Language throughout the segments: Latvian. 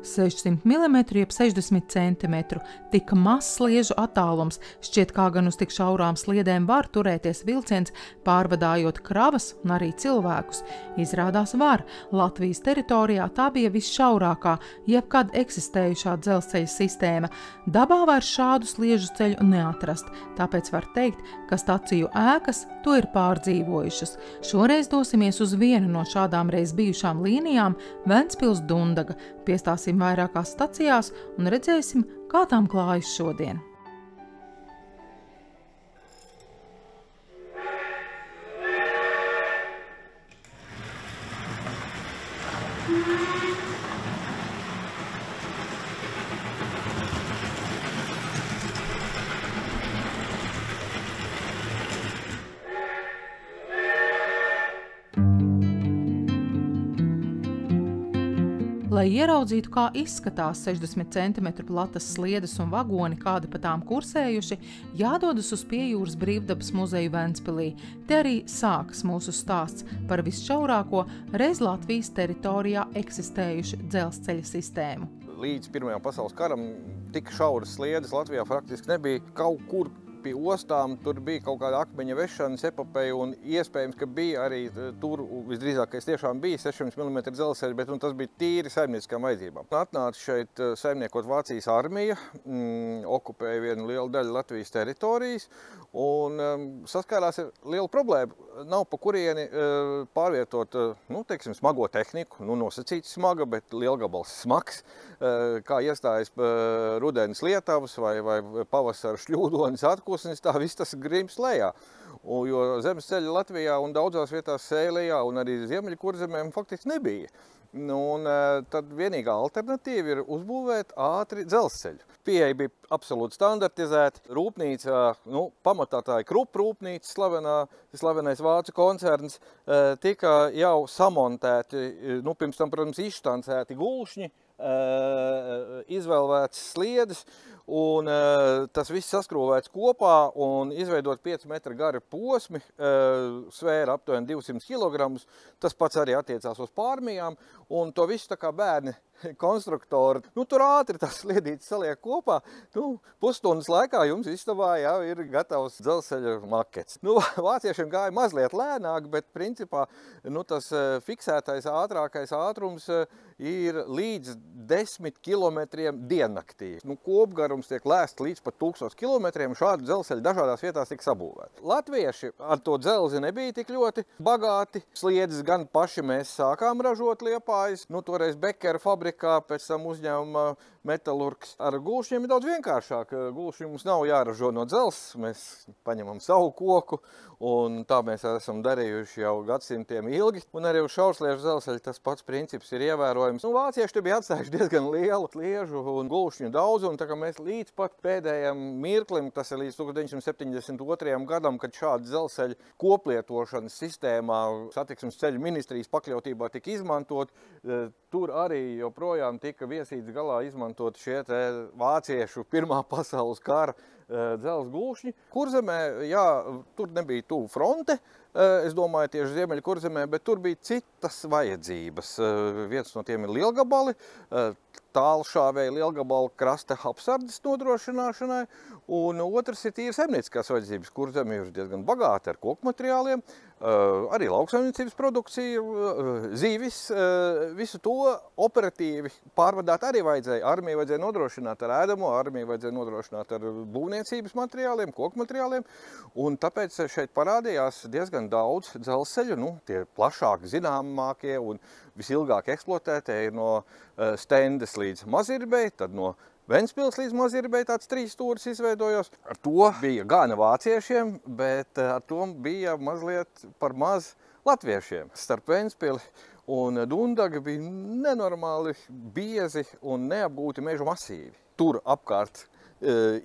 600 mm jeb 60 cm. Tik mazs sliežu attālums, šķiet kā gan uz tik šaurām sliedēm var turēties vilciens, pārvadājot kravas un arī cilvēkus. Izrādās var. Latvijas teritorijā tā bija visšaurākā, jebkad eksistējušā dzelzceļa sistēma. Dabā vairs šādu sliežu ceļu neatrast, tāpēc var teikt, ka staciju ēkas to ir pārdzīvojušas. Šoreiz dosimies uz vienu no šādām reiz bijušām līnijām – Ventspils–Dundaga. Piestāsim vairākās stacijās un redzēsim, kā tām klājas šodien. Lai ieraudzītu, kā izskatās 60 cm platas sliedes un vagoni, kādi pa tām kursējuši, jādodas uz Piejūras brīvdabas muzeju Ventspilī. Te arī sākas mūsu stāsts par visšaurāko reiz Latvijas teritorijā eksistējušu dzelzceļa sistēmu. Līdz Pirmajam pasaules karam tik šauras sliedes Latvijā praktiski nebija. Kaut kur pie ostām tur bija kaut kāda akmeņa vešanas epopeja, un iespējams, ka bija arī tur visdrīzākais tiešām bija 600 mm dzelzceļa, bet tas bija tīri saimnieciskām vajadzībām. Atnāca šeit saimniekot Vācijas armija, okupēja vienu lielu daļu Latvijas teritorijas un saskārās ar lielu problēmu. Nav pa kurieni pārvietot, teiksim, smago tehniku, nosacīts smaga, bet lielgabals smags, kā iestājas rudenis lietavas vai pavasara šļūdonis atkusnis, tā viss tas grims lejā. Jo zemes ceļa Latvijā un daudzās vietās Sēlijā un arī Ziemeļu kurzemēm faktiski nebija. Tad vienīgā alternatīva ir uzbūvēt ātri dzelzceļu. Pieeja bija absolūti standartizēta. Rūpnīca, pamatā tā ir Krupp rūpnīca, slavenais vācu koncerns, tika jau samontēti, pirms tam, protams, izštancēti gulšņi, izvēlētas sliedes, un tas viss saskrūvēts kopā un izveidot 5 metru gari posmi, svēra aptuveni 200 kg. Tas pats arī attiecās uz pārmijām, un to visu tā kā bērni konstruktori. Tur ātri tās sliedītes saliek kopā. Pusstundas laikā jums istabā jau ir gatavs dzelzceļa makets. Vāciešiem gāja mazliet lēnāk, bet principā tas fiksētais ātrākais ātrums ir līdz 10 km diennaktī. Kopgarums tiek lēsts līdz pat 1000 km. Šādu dzelzceļu dažādās vietās tika sabūvēti. Latvieši ar to dzelzi nebija tik ļoti bagāti. Sliedes gan paši mēs sākām ražot Liepājas. Toreiz Bekera fabrikā, pēc tam uzņēmuma Metalurgs. Ar gulšņiem ir daudz vienkāršāk. Gulšņi mums nav jāražo no dzelzs. Mēs paņemam savu koku, un tā mēs esam darījuši jau gadsimtiem ilgi. Un arī uz šaursliežu dzelzceļa tas pats princips ir ievērojams. Vācieši te bija atstājuši diezgan lielu sliežu un gulšņu daudzumu, tā kā mēs līdz pat pēdējam mirklim, tas ir līdz 1972. Gadam, kad šāda dzelzceļa koplietošanas sistēmā satiksmes ceļu ministrijas pakļautībā tika izmantot, tur arī joprojām tika viesīts galā izmantot šie te vāciešu Pirmā pasaules kara dzelzs gulšņi. Kurzemē, tur nebija tuvu fronte, es domāju, tieši Ziemeļu kurzemē, bet tur bija citas vajadzības. Viens no tiem ir lielgabali, tālšāvēja lielgabalu krasta apsardzes nodrošināšanai, un otrs ir tīri saimnieciskās vajadzības. Kurzeme ir diezgan bagāti ar koku materiāliem, arī lauksaimniecības produkcija, zīvis, visu to operatīvi pārvadāt arī vajadzēja. Armija vajadzēja nodrošināt ar ēdamo, armija vajadzēja nodrošināt ar būvniecības materiāliem, koku materiāliem, un tāpēc šeit parādījās diezgan daudz dzelzceļu, tie plašāk zināmākie un visilgāk eksploatētie ir no Stendes līdz Mazirbei, tad no Ventspils līdz Mazirbei tāds 3 stūris izveidojos. Ar to bija gana vāciešiem, bet ar to bija mazliet par maz latviešiem. Starp Ventspili un Dundagu bija nenormāli biezi un neapgūti mežu masīvi. Tur apkārt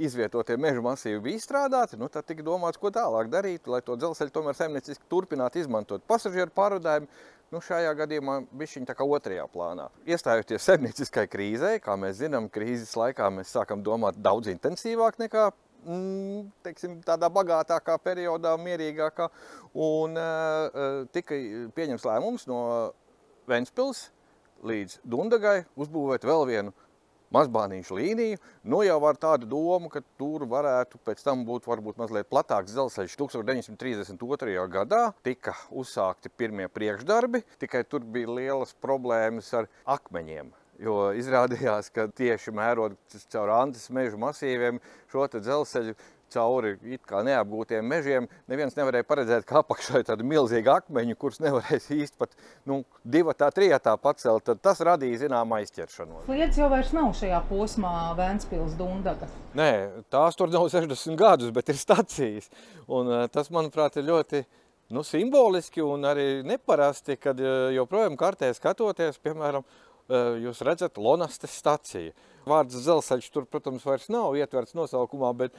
izvietotie mežu masīvi bija izstrādāti, tad tika domāts, ko tālāk darīt, lai to dzelzceļu tomēr saimnieciski turpinātu izmantot. Pasažieru pārvadājumi šajā gadījumā bišķiņ tā kā otrajā plānā. Iestājoties saimnieciskai krīzē, kā mēs zinām, krīzes laikā mēs sākam domāt daudz intensīvāk nekā tādā bagātākā periodā, mierīgākā, un tika pieņems lēmums no Ventspils līdz Dundagai uzbūvēt vēl vienu mazbānīšu līniju. Nu jau ar tādu domu, ka tur varētu pēc tam būt varbūt mazliet platāks dzelzceļš. 1932. gadā tika uzsākti pirmie priekšdarbi, tikai tur bija lielas problēmas ar akmeņiem. Jo izrādījās, ka tieši mērot caur Andes mežu masīviem šo te dzelzceļu cauri it kā neapgūtiem mežiem, neviens nevarēja paredzēt, ka apakšā ir tāda milzīga akmeņu, kurus nevarēs īsti pat divatā, trijatā pacelt, tad tas radīja zinām aizķeršanos. Sliedes jau vairs nav šajā posmā Ventspils Dundaga. Nē, tās tur nav 60 gadus, bet ir stacijas. Un tas, manuprāt, ir ļoti simboliski un arī neparasti, kad joprojām kartē skatoties, piemēram, jūs redzat Lonastes staciju. Vārds dzelzceļš tur, protams, vairs nav ietverts nosaukumā, bet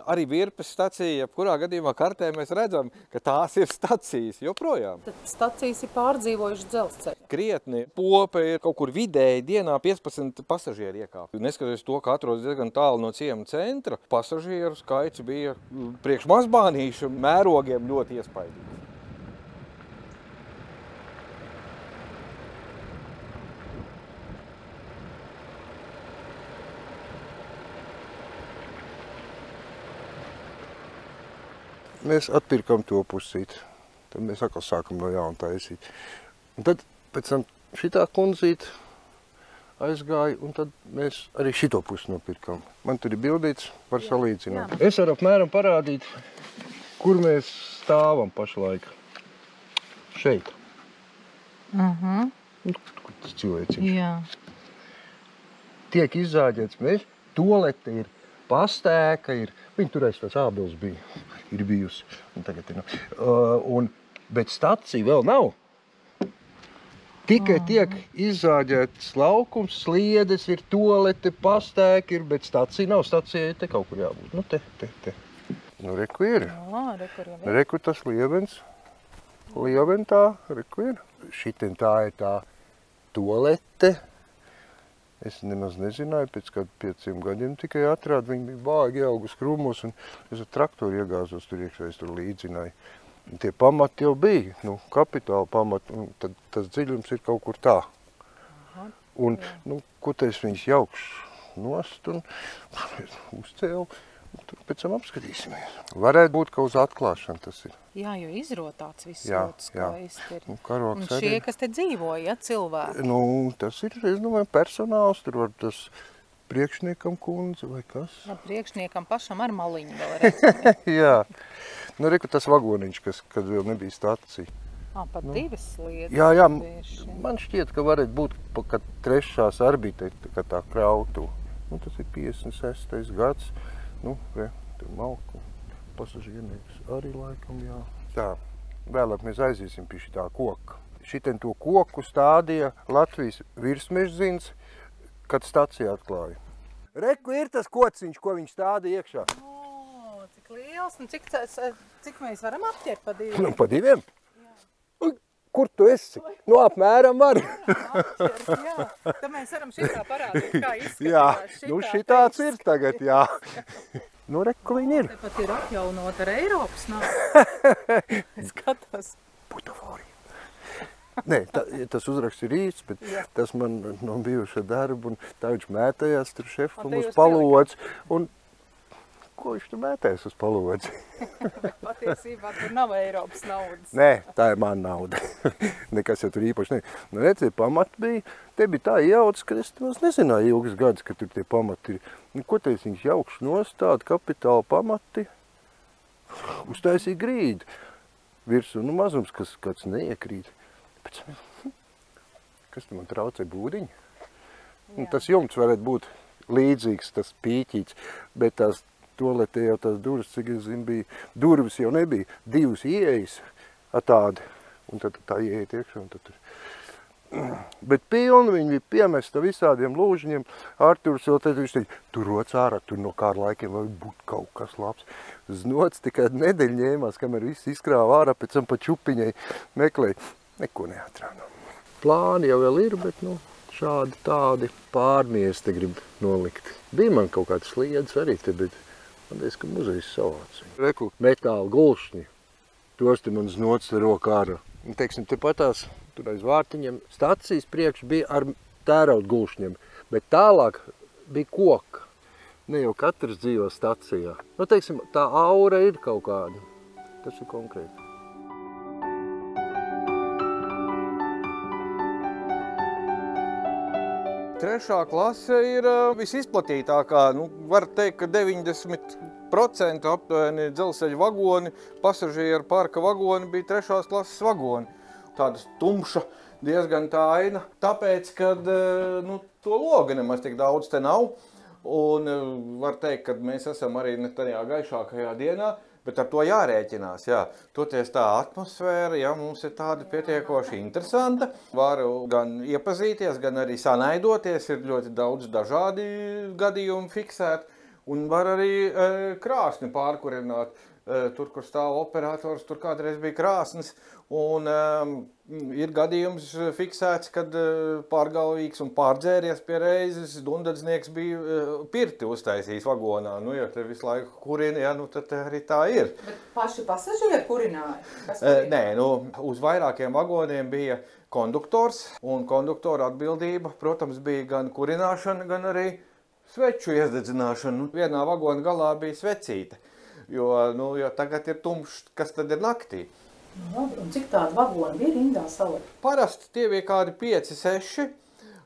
arī Virpes stacija, kurā gadījumā kartē mēs redzam, ka tās ir stacijas joprojām. Tad stacijas ir pārdzīvojuši dzelzceļu. Krietni. Pope ir kaut kur vidēji dienā 15 pasažieri iekāp. Neskatoties to, ka atrodas diezgan tālu no ciema centra, pasažieru skaits bija priekš mazbānīšu mērogiem ļoti iespaidīgs. Mēs atpirkam to pusīti. Tad mēs atkal sākam no jauna taisīt. Un tad pēc tam šitā kundzīte aizgāja, un tad mēs arī šito pusi nopirkam. Man tur ir bildīts, var salīdzināt. Es varu apmēram parādīt, kur mēs stāvam pašlaik. Šeit. Kur tas cilvēciņš. Jā. Tiek izzāģēts mežs, tolete ir, pastēka ir. Viņi tur aiz tās ābeles ir bijusi. Un tagad ir bet stacija vēl nav. Tikai tiek izzāģēts laukums, sliedes ir, tolete, pastēka ir, bet stacija nav. Stacijai te kaut kur jābūt. Nu, te. Nu, reku ir. Reku tas lievens. Lieventā, reku ir. Šitien tā ir tā tolete. Es nemaz nezināju, pēc kādu 5 gadiem tikai atrādu. Viņi bija bāgi augus krūmos, un es ar traktoru iegāzos tur iekšā, es tur līdzināju. Un tie pamati jau bija, kapitāla pamati, un tad tas dziļums ir kaut kur tā. Un, ko te es viņus jaukšu nost un uzcēlu, tur pēc tam apskatīsimies. Varētu būt, ka uz atklāšanu tas ir. Jā, jo izrotāts viss ļoti skaisti ir. Un šie, kas te dzīvoja, cilvēki? Tas ir, es domāju, personāls, tur var tas priekšniekam kundze vai kas. Priekšniekam pašam ar maliņu vēl redzam. Jā. Reku tas vagoniņš, kad vēl nebija stacija. Pat divas sliedes. Jā, man šķiet, ka varētu būt, ka trešās arbīte ir tā krautu. Tas ir 56. gads. Tur malku pasažiernieks arī laikam, jā. Tā, vēlāk mēs aiziesim pie šitā koka. Šitien to koku stādīja Latvijas virsmežzins, kad stacija atklāja. Reku ir tas kociņš, ko viņš stādīja iekšā. Cik liels, un cik mēs varam apķert pa diviem? Pa diviem? Kur tu esi? Apmēram arī. Jā, tad mēs varam šitā parādīt, kā izskatās. Jā, šitāds ir tagad, jā. Reku viņi ir. Tepat ir atjaunot ar Eiropas naudu. Skatos. Butaforija. Nē, tas uzraksts ir īsts, bet tas man no bijuša darba, un tā viņš mētājās tur šefam uz palodzi. Un ko viņš tur mētējas uz palodzi? Patiesībā tur nav Eiropas naudas. Nē, tā ir mana nauda. Nekas jau tur īpaši ne. Redziet, pamati bija. Te bija tā iejauts, ka es nezināju ilgas gadus, ka tur tie pamati ir. Ko te es viņus jaukšu nost, tādu kapitāla pamati? Uztaisīja grīdu. Virsū, mazums, kas kāds neiekrīt. Kas te man traucē būdiņi? Tas jumts varētu būt līdzīgs, tas pīķīts, bet tās toletē jau tās durvis, cik es zinu, bija. Durvis jau nebija, 2 ieejas tādi, un tad tā ieiet iekšā, un tad tur. Bet pilni viņi bija piemesta visādiem lūžiņiem. Arturs vēl teica, viņš teica, tur roc ārā, tur no kāda laikiem vai būt kaut kas labs. Znots tikai nedēļu ņēmās, kamēr viss izkrāva ārā, pēc tam pa čupiņai meklēja. Neko neatrāda. Plāni jau vēl ir, bet šādi tādi pārmies te grib nolikt. Bija man kaut kāds sliedes arī te, bet man teica, ka muzejs savāc. Reku, metāla gulšņi, tos te man znots te rokā ārā. Teiksim, te patās tur aiz vārtiņiem. Stacijas priekš bija ar tērauda gulšņiem, bet tālāk bija koka. Ne jau katrs dzīvo stacijā. Nu, teiksim, tā aura ir kaut kāda. Tas ir konkrēti. Trešā klase ir visizplatītākā. Nu, var teikt, ka 90% aptuveni dzelzceļa vagoni, pasažieru parka vagoni bija trešās klases vagoni. Tāda tumša, diezgan tā aina, tāpēc, kad nu, to loga nemaz tik daudz te nav. Un var teikt, ka mēs esam arī ne tajā gaišākajā dienā, bet ar to jārēķinās, jā. Toties tā atmosfēra, jā, mums ir tāda pietiekoši interesanta. Varu gan iepazīties, gan arī sanaidoties, ir ļoti daudz dažādi gadījumi fiksēti. Un var arī krāsni pārkurināt. Tur, kur stāv operators, tur kādreiz bija krāsnes. Un ir gadījums fiksēts, kad pārgalvīgs un pārdzēries pie reizes dundadznieks bija pirti uztaisījis vagonā. Nu, ja te visu laiku kurina, jā, nu tad arī tā ir. Bet paši pasažieri kurināja? Nē, nu, uz vairākiem vagoniem bija konduktors, un konduktora atbildība, protams, bija gan kurināšana, gan arī sveču iesdedzināšana. Nu, vienā vagona galā bija svecīte. Jo, nu, jo tagad ir tumšs, kas tad ir naktī. Labi, un cik tādi vagoni bija rindā salikt? Parasti tie bija kādi 5-6.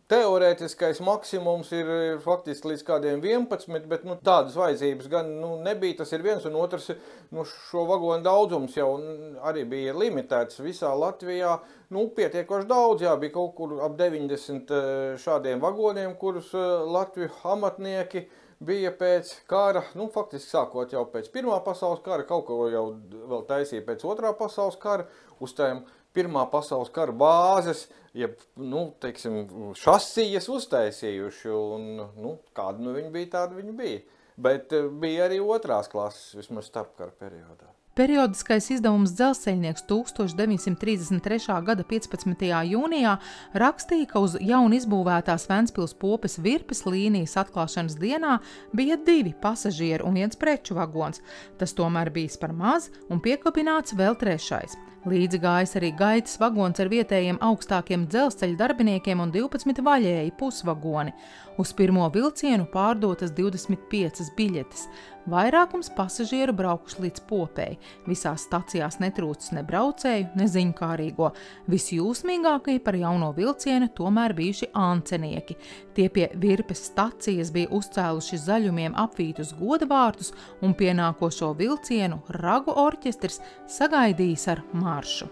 Teorētiskais maksimums ir faktiski līdz kādiem 11, bet nu, tādas vajadzības gan nu, nebija. Tas ir viens, un otrs, nu, šo vagonu daudzums jau arī bija limitēts visā Latvijā. Nu, pietiekoši daudz, jā, bija kaut kur ap 90 šādiem vagoniem, kurus Latviju amatnieki bija pēc kara, nu, faktiski sākot jau pēc Pirmā pasaules kara, kaut ko jau vēl taisīja pēc Otrā pasaules kara, uz tām Pirmā pasaules kara bāzes, jeb, nu, teiksim, šasijas uztaisījuši, un, nu, kāda nu viņi bija, tāda viņi bija. Bet bija arī otrās klases, vismaz starpkara periodā. Periodiskais izdevums Dzelzceļnieks 1933. gada 15. jūnijā rakstīja, ka uz jauni izbūvētās Ventspils Popes Virpes līnijas atklāšanas dienā bija 2 pasažieru un 1 preču vagons. Tas tomēr bijis par maz un piekabināts vēl 3. Līdzi gājis arī gaitas vagons ar vietējiem augstākiem dzelzceļa darbiniekiem un 12 vaļēji pusvagoni. Uz pirmo vilcienu pārdotas 25 biļetes. Vairākums pasažieru braukuši līdz Popei. Visās stacijās netrūcis ne braucēju, ne ziņkārīgo. Visjūsmīgākie par jauno vilcienu tomēr bijuši ancenieki. Tie pie Virpes stacijas bija uzcēluši zaļumiem apvītus godavārtus un pienākošo vilcienu ragu orķestris sagaidījis ar maršu.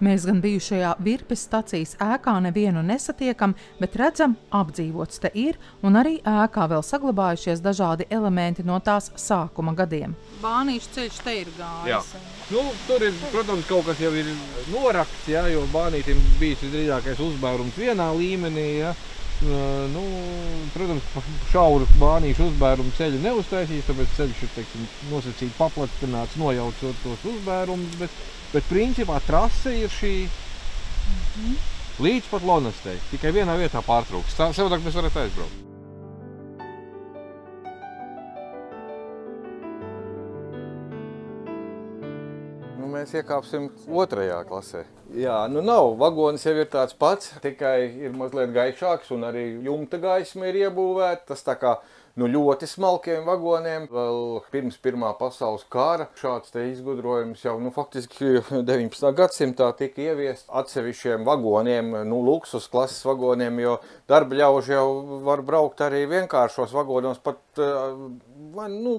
Mēs gan bijušajā Virpes stacijas ēkā nevienu nesatiekam, bet redzam, apdzīvots te ir, un arī ēkā vēl saglabājušies dažādi elementi no tās sākuma gadiem. Bānīšu ceļš te ir gājis. Jā. Nu, tur ir, protams, kaut kas jau ir norakts, jā, jo bānītim bijis visdrīzākais uzbērums vienā līmenī, jā. Nu, protams, šauru bānīšu uzbērumu ceļu neuztaisīs, tāpēc ceļš ir, teiksim, nosacīti paplatināts, nojaucot tos uzbērumus, bet principā trase ir šī līdz pat Lonastei. Tikai vienā vietā pārtrauks. Savādāk mēs varētu aizbraukt. Nu, mēs iekāpsim 2. klasē. Jā, nu nav. Vagonis jau ir tāds pats, tikai ir mazliet gaišāks un arī jumta gaisma ir iebūvēta. Tas tā kā nu, ļoti smalkiem vagoniem. Vēl pirms Pirmā pasaules kara šāds te izgudrojums jau faktiski 19. gadsimtā tika ieviest atsevišķiem vagoniem, luksus klases vagoniem, jo darba ļauži jau var braukt arī vienkāršos vagonos, pat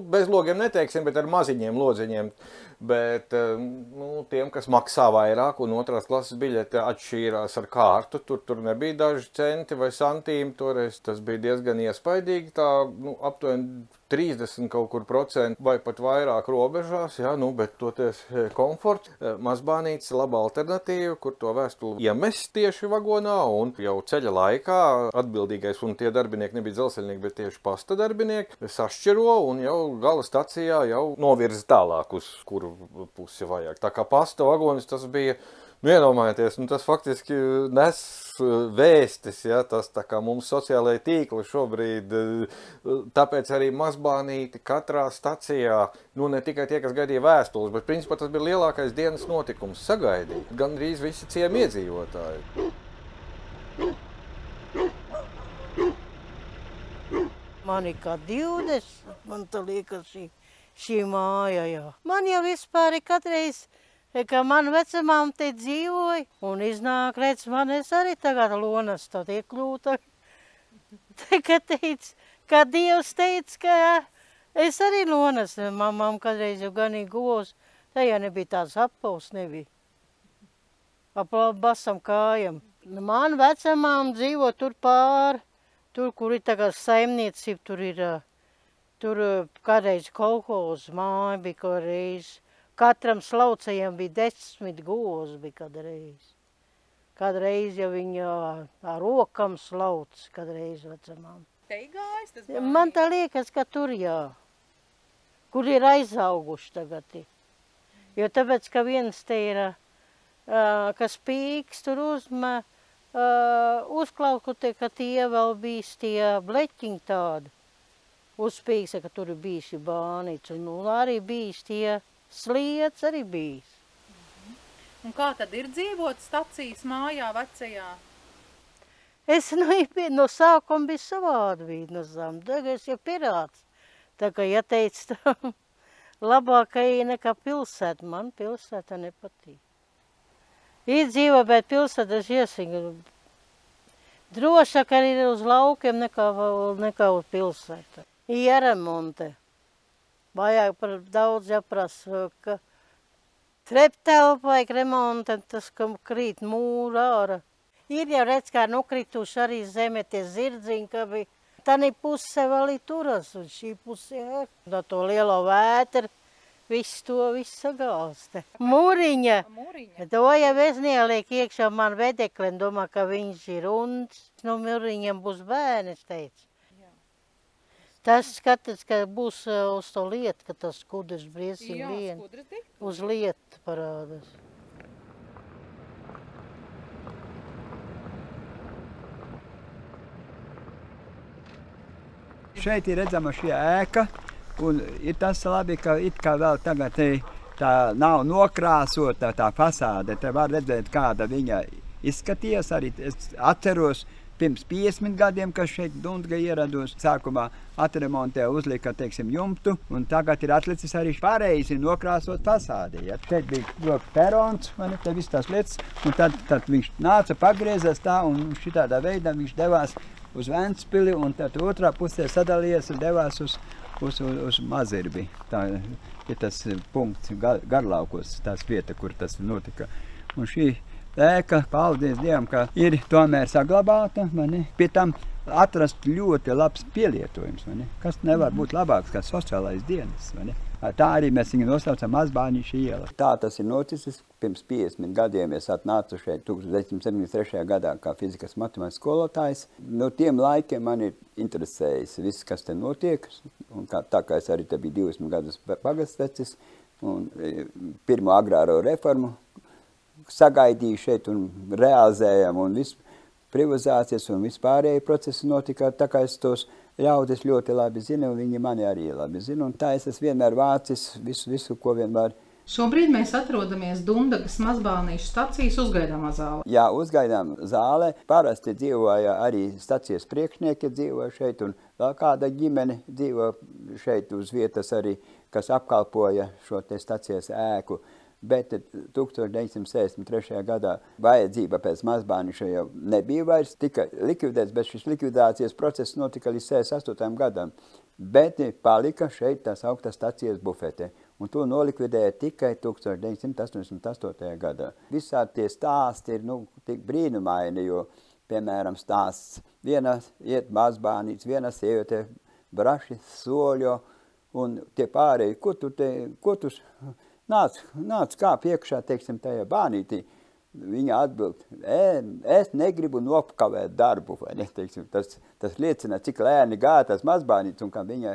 bez logiem neteiksim, bet ar maziņiem lodziņiem. Bet tiem, kas maksā vairāk un 2. klases biļete atšķīrās ar kārtu, tur nebija daži centi vai santīmi, toreiz tas bija diezgan iespaidīgi, tā aptuveni 30 kaut kur procentu vai pat vairāk robežās, jā, bet toties komforts. Mazbānītis ir laba alternatīva, kur to vēstuli iemest tieši vagonā, un jau ceļa laikā atbildīgais, un tie darbinieki nebija dzelzceļnieki, bet tieši pasta darbinieki, sašķiro un jau gala stacijā jau novirza tālāk, uz kuru pusi vajag. Tā kā pasta vagonis tas bija, iedomājieties, tas faktiski nes vēstis, ja, tas tā kā mums sociālajie tīkli šobrīd, tāpēc arī mazbānīti katrā stacijā, nu ne tikai tie, kas gaidīja vēstules, bet principā tas bija lielākais dienas notikums sagaidīt, gan drīz visi ciemi iedzīvotāji. Man ir kā 20, man tā liekas šī māja, jā. Man jau vispār ir katreiz, ka man vecamām te dzīvoja, un iznāk, redz, man es arī tagad lonas tad iekļūta. Kā Dievs teica, ka es arī lonas, mamām kādreiz jau ganīja govs, tajā nebija tāds appaus, nebija. Ap basam kājam. Man vecamām dzīvo tur pāri. Tur, kur ir tagad saimniecība, tur kādreiz kolhoz māja bija kādreiz. Katram slaucējam bija 10 govs bija kādreiz. Kādreiz jau viņa ar rokam slauc, kādreiz vecamām. Te gājis tas bānītis? Man tā liekas, ka tur jā. Kur ir aizauguši tagad. Jo tāpēc, ka viens te ir, kas pīks tur uzklaukute, ka tie vēl bijis tie bleķiņi tādi. Uzpīksa, ka tur ir bijuši bānīts, un arī bijis tie slieds arī bijis. Un kā tad ir dzīvot stacijas mājā vecajā? Es no sākuma biju savādi bija no zem, tagad es jau pirāts. Tā kā jāteic tā, labākai nekā pilsēta, man pilsēta nepatīk. Iedzīvo, bet pilsētas iesiņu. Drošāk arī ir uz laukiem nekā uz pilsētu. Ieremonte. Vajag par daudz jāprasa, ka treptelpa vajag remonte, tas, ka krīt mūra ārā. Ir jau redz, kā nokrituši arī zeme tie zirdziņi, ka bija. Tani puse vēl ir turas, un šī puse ir. To lielo vētru. Viss sagāsta. Mūriņa. To jau es neliek iekšā man vedekli, un domā, ka viņš ir runs. No mūriņiem būs bērni, es teicu. Tas skatās, ka būs uz to lietu, ka tas skudrs briesīgi vien. Uz lietu parādās. Šeit ir redzama šī ēka. Un ir tas labi, ka it kā vēl tagad tā nav nokrāsota tā fasāde. Te var redzēt, kāda viņa izskatījās. Arī es atceros pirms 50 gadiem, kad šeit Dundga ierados. Sākumā atremontē uzlika, teiksim, jumtu, un tagad ir atlicis arī pareizi nokrāsot fasādi. Ja? Te bija perons, te viss tās lietas, un tad viņš nāca, pagriezās tā, un šitādā veidā viņš devās uz Ventspili, un tad otrā pusē sadalījies un devās uz Mazirbi. Tā ir tas punkts Garlaukos, tās vieta, kur tas notika. Un šī ēka, paldies Dievam, ka ir tomēr saglabāta, pie tam atrast ļoti labs pielietojums, kas nevar būt labāks kā sociālais dienas. Tā arī mēs viņu nosaucam Mazbāniša iela. Tā tas ir noticis. Pirms 50 gadiem es atnācu šeit 1973. gadā kā fizikas matemātikas skolotājs. No tiem laikiem man ir interesējis viss, kas te notiek. Un tā kā es arī te biju 20 gadus pagastvecis un pirmo agrāro reformu sagaidīju šeit un realizējam un viss privatizācijas un vispārējie procesi notika, tā kā es tos ļaudis ļoti labi zinu, un viņi mani arī labi zinu, un tā es esmu vienmēr vācis visu, ko vienmēr. Šobrīd mēs atrodamies Dundagas Mazbānīšu stacijas uzgaidāmā zālē. Jā, uzgaidām zālē. Parasti dzīvoja arī stacijas priekšnieki dzīvo šeit, un vēl kāda ģimene dzīvo šeit uz vietas arī, kas apkalpoja šo te stacijas ēku. Bet 1963. gadā vajadzība pēc Mazbāniša jau nebija vairs, tika likvidēts, bet šis likvidācijas process notika līdz 68. gadam. Bet palika šeit tās augtā stacijas bufete, un to nolikvidēja tikai 1988. gadā. Visādi tie stāsti ir tik brīnumaini, jo, piemēram, stāsts viena iet Mazbānīts, viena sieviete braši soļo, un tie pārēji, ko tu Nāc kā piekšā, teiksim, tajā bānītī. Viņa atbild, es negribu nokavēt darbu, vai ne, teiksim, tas liecina, cik lēni gāja tas Mazbānīts, un ka viņa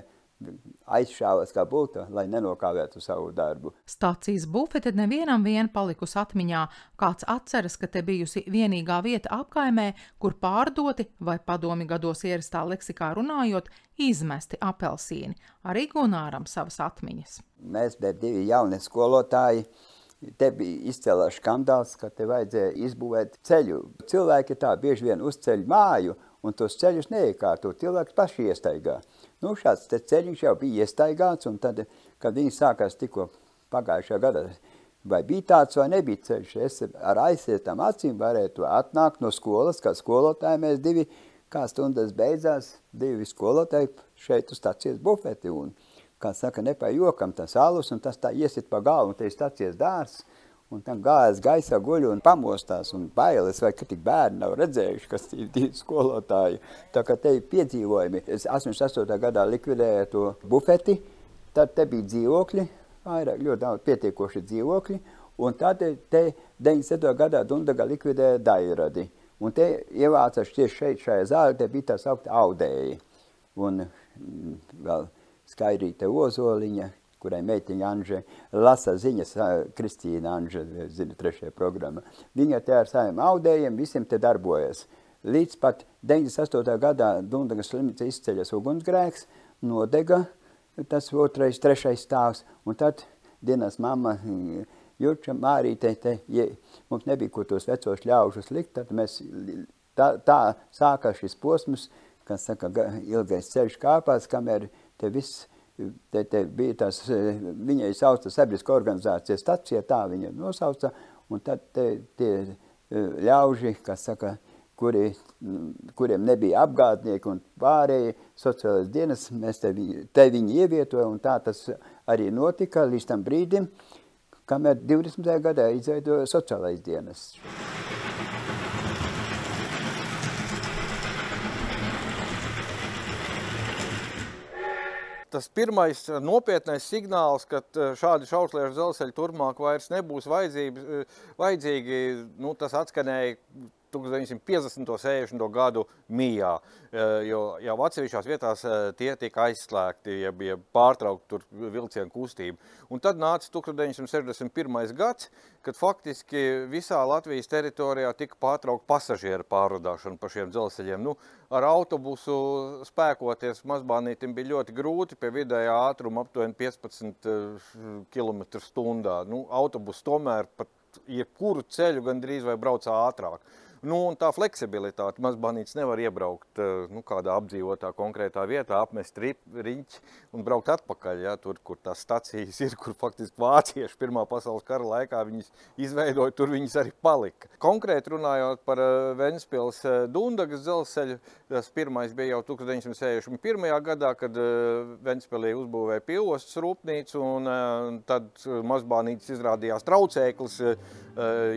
aizšāvas kā būtu, lai nenokāvētu savu darbu. Stacijas bufete nevienam vien palikusi atmiņā. Kāds atceras, ka te bijusi vienīgā vieta apkaimē, kur pārdoti vai padomi gados ierastā leksikā runājot, izmesti apelsīni. Arī Gunāram savas atmiņas. Mēs bija 2 jaunie skolotāji. Te bija izcēlās skandāls, ka te vajadzēja izbūvēt ceļu. Cilvēki tā bieži vien uzceļ māju, un tos ceļus neiekārto, cilvēks paši iestaigā. Nu, šāds te ceļiņš jau bija iestaigāts, un tad, kad viņi sākās tikko pagājušajā gadā, vai bija tāds vai nebija ceļš, es ar aizsietām acīm varētu atnākt no skolas, kā skolotāji mēs 2, kā stundas beidzās, 2 skolotāji šeit uz stacijas bufeti, un, kā saka, ne pa jokam tas alus, un tas tā iesit pa galvu, un te ir stacijas dārs, un tam gājas gaisā guļ un pamostās un bailes, vai ka tik bērni nav redzējuši, kas ir 2 skolotāji. Tā kā te ir piedzīvojumi. Es 88. gadā likvidēju to bufeti, tad te bija dzīvokļi, vairāk ļoti daudz pietiekoši dzīvokļi, un tad te 97. gadā Dundaga likvidēja daļradi. Un te ievācās tieši šeit, šajā zālē, te bija tā saukta audēji. Un vēl Skaidrīte Ozoliņa, kurai meitiņa Anže lasa ziņas, Kristīna Anže, zina 3. programma. Viņa te ar saviem audējiem visiem te darbojas. Līdz pat 98. gadā Dundagas slimnīca izceļas ugunsgrēks, nodega tas 2., 3. stāvs, un tad dienas mamma Jurča Mārīte, mums nebija, kur tos vecos ļaužus likt, tad mēs tā sākās šis posms, kas saka, ilgais ceļš kāpās, kamēr te viss Te bija tās, viņai sauca sabiedriskā organizācija stacija, tā viņa nosauca, un tad tie ļauži, kas saka, kuriem nebija apgādnieki un pārējie sociālais dienas, mēs te viņi ievietoja, un tā tas arī notika līdz tam brīdim, kamēr 20. gadā izveidoja sociālais dienas. Tas pirmais nopietnais signāls, ka šādi šausliežu dzelzceļi turpmāk vairs nebūs vajadzīgi, nu, tas atskanēja 1950. 60. gadu mijā, jo jau atsevišķās vietās tie tika aizslēgti, ja pārtraukti tur vilcienu kustību. Un tad nāca 1961. gads, kad faktiski visā Latvijas teritorijā tika pārtraukta pasažieru pārvadāšana pa šiem dzelzceļiem. Nu, ar autobusu spēkoties Mazbānītim bija ļoti grūti, pie vidējā ātruma aptuveni 15 km/h. Nu, autobus tomēr pat jebkuru ceļu gandrīz vai braucā ātrāk. Nu, un tā fleksibilitāte, Mazbānītis nevar iebraukt kādā apdzīvotā konkrētā vietā, apmest riņķi un braukt atpakaļ, ja, tur, kur tās stacijas ir, kur faktiski vācieši Pirmā pasaules kara laikā viņas izveidoja, tur viņas arī palika. Konkrēti runājot par Ventspils Dundagas dzelzceļu, tas pirmais bija jau 1961. gadā, kad Ventspilī uzbūvēja pieostas rūpnīcu, un tad Mazbānītis izrādījās traucēklis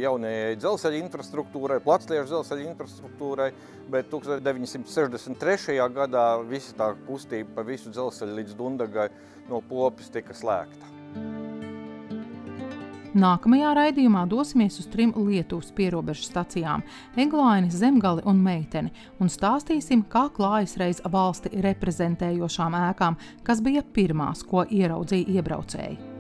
jaunajai dzelzceļa infrastruktūrai, placliežu dzelzceļa infrastruktūrai, bet 1963. gadā visa tā kustība pa visu dzelzceļu līdz Dundagai no Popes tika slēgta. Nākamajā raidījumā dosimies uz 3 Lietuvas pierobežu stacijām – Eglaini, Zemgali un Meiteni, un stāstīsim, kā klājas reiz valsti reprezentējošām ēkām, kas bija pirmās, ko ieraudzīja iebraucēji.